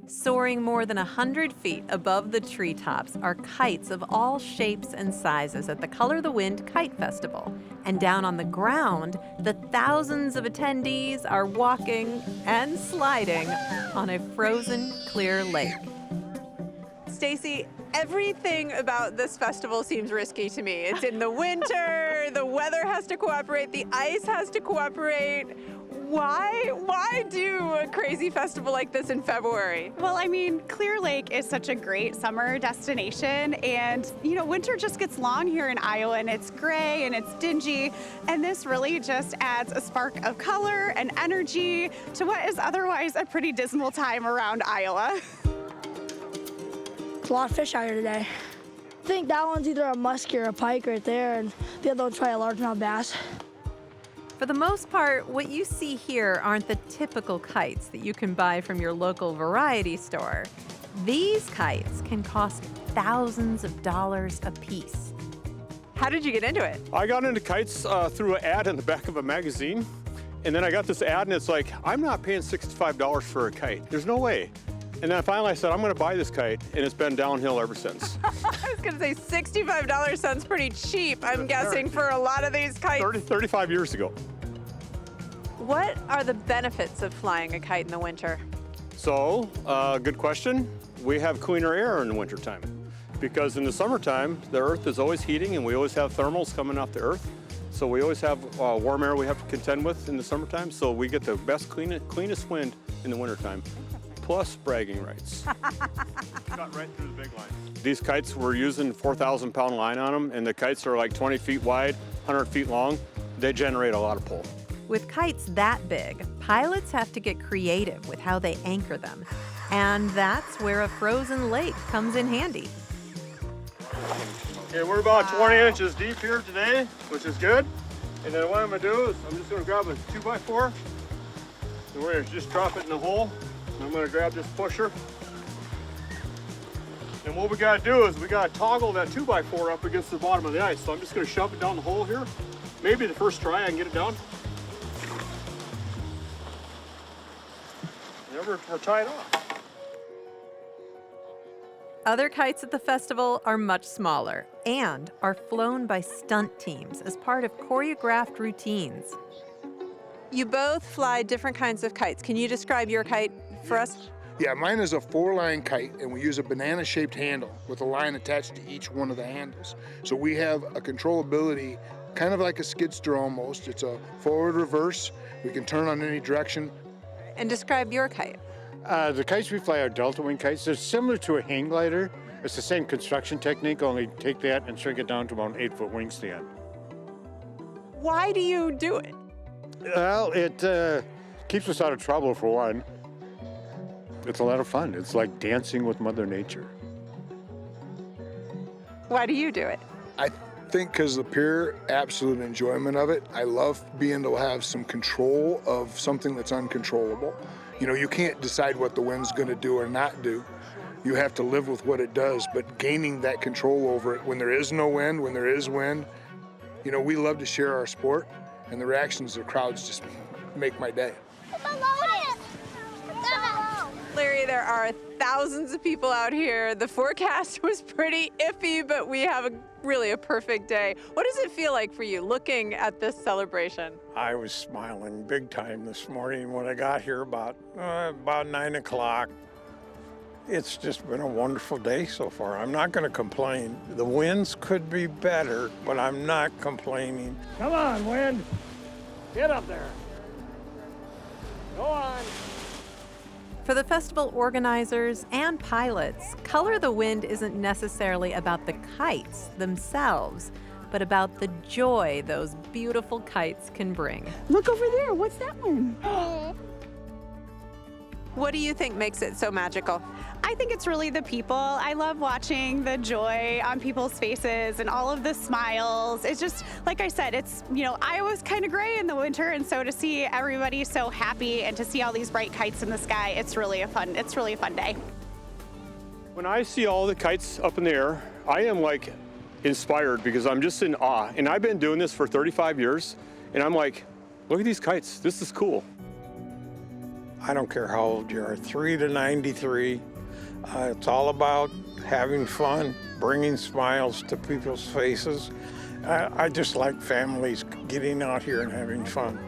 Soaring more than 100 feet above the treetops are kites of all shapes and sizes at the Color the Wind Kite Festival. And down on the ground, the thousands of attendees are walking and sliding on a frozen, clear lake. Stacy, everything about this festival seems risky to me. It's in the winter, the weather has to cooperate, the ice has to cooperate. Why do a crazy festival like this in February? Well, I mean, Clear Lake is such a great summer destination, and winter just gets long here in Iowa, and it's gray and it's dingy, and this really just adds a spark of color and energy to what is otherwise a pretty dismal time around Iowa. There's a lot of fish out here today. I think that one's either a muskie or a pike right there, and the other one's probably a largemouth bass. For the most part, what you see here aren't the typical kites that you can buy from your local variety store. These kites can cost thousands of dollars a piece. How did you get into it? I got into kites through an ad in the back of a magazine. And then I got this ad and it's like, I'm not paying $65 for a kite. There's no way. And then finally I said, I'm gonna buy this kite, and it's been downhill ever since. I was gonna say $65 sounds pretty cheap, I'm guessing, for a lot of these kites. 35 years ago. What are the benefits of flying a kite in the winter? So, good question. We have cleaner air in the wintertime. Because in the summertime, the earth is always heating and we always have thermals coming off the earth. So we always have warm air we have to contend with in the summertime. So we get the best, cleanest wind in the wintertime. Plus bragging rights. Cut right through the big line. These kites, we're using 4,000-pound line on them, and the kites are like 20 feet wide, 100 feet long. They generate a lot of pull. With kites that big, pilots have to get creative with how they anchor them. And that's where a frozen lake comes in handy. Okay, we're about 20 inches deep here today, which is good. And then what I'm gonna do is I'm just gonna grab a 2x4, and we're gonna just drop it in the hole. I'm gonna grab this pusher. And what we gotta do is we gotta toggle that 2x4 up against the bottom of the ice. So I'm just gonna shove it down the hole here. Maybe the first try I can get it down. Never, we're tied off. Other kites at the festival are much smaller and are flown by stunt teams as part of choreographed routines. You both fly different kinds of kites. Can you describe your kite for us? Yeah, mine is a 4-line kite, and we use a banana-shaped handle with a line attached to each one of the handles. So we have a controllability, kind of like a skid steer almost. It's a forward reverse. We can turn on any direction. And describe your kite. The kites we fly are delta wing kites. They're similar to a hang glider. It's the same construction technique, only take that and shrink it down to about an 8-foot wingspan. Why do you do it? Well, it keeps us out of trouble, for one. It's a lot of fun. It's like dancing with Mother Nature. Why do you do it? I think because the pure absolute enjoyment of it. I love being able to have some control of something that's uncontrollable. You can't decide what the wind's going to do or not do. You have to live with what it does, but gaining that control over it when there is no wind, when there is wind, we love to share our sport, and the reactions of the crowds just make my day. Larry, there are thousands of people out here. The forecast was pretty iffy, but we have really a perfect day. What does it feel like for you looking at this celebration? I was smiling big time this morning when I got here about 9 o'clock. It's just been a wonderful day so far. I'm not going to complain. The winds could be better, but I'm not complaining. Come on, wind. Get up there. Go on. For the festival organizers and pilots, Color the Wind isn't necessarily about the kites themselves, but about the joy those beautiful kites can bring. Look over there. What's that one? What do you think makes it so magical? I think it's really the people. I love watching the joy on people's faces and all of the smiles. It's just, like I said, it's, Iowa's kind of gray in the winter, and so to see everybody so happy and to see all these bright kites in the sky, it's really a fun day. When I see all the kites up in the air, I am like inspired because I'm just in awe. And I've been doing this for 35 years, and I'm like, look at these kites. This is cool. I don't care how old you are, 3 to 93. It's all about having fun, bringing smiles to people's faces. I just like families getting out here and having fun.